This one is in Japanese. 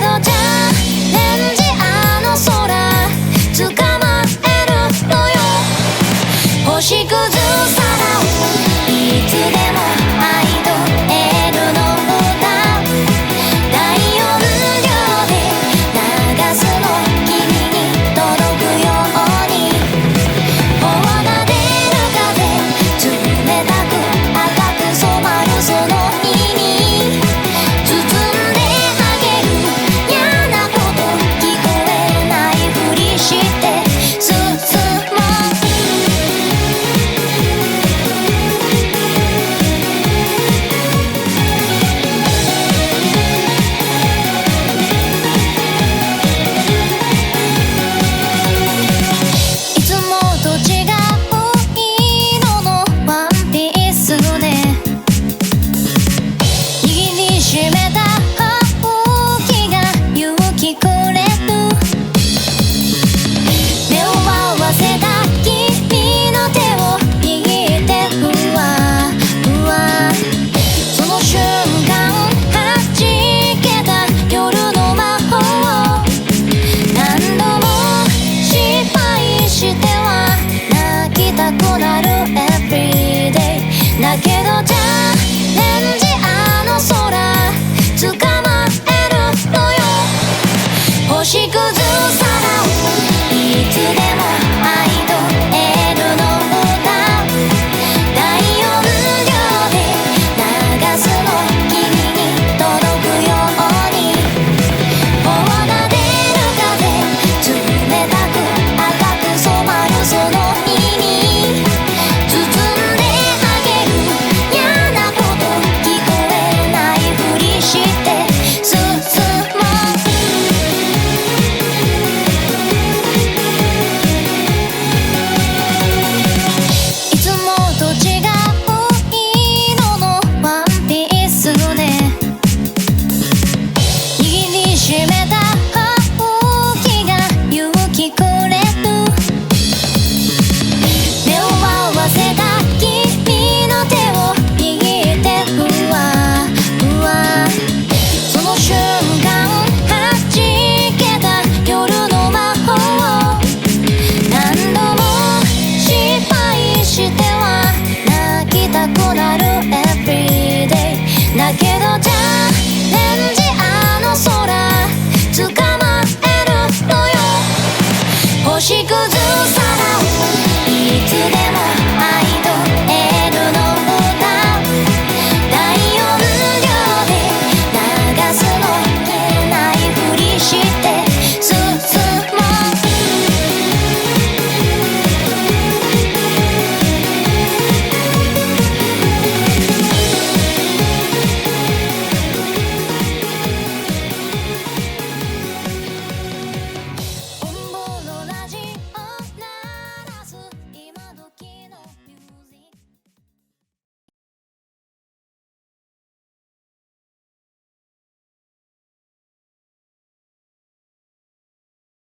どチャレンジあの空捕まえるのよ。星屑さらういつでもアイドルの歌、大音量で流すの君に届くように。頬が出る風冷たく赤く染まるその日に包んであげる。嫌なこと聞こえないふりして進もう。いつもと違う色のワンピースで握りしめた青木が勇気くれる。目を合わせた君の手を握ってふわふわ。その瞬間はじけた夜の魔法。何度も失敗しては泣きたくなる Everyday だけどチャレンジあの空捕まえるのよ。星屑さらういつで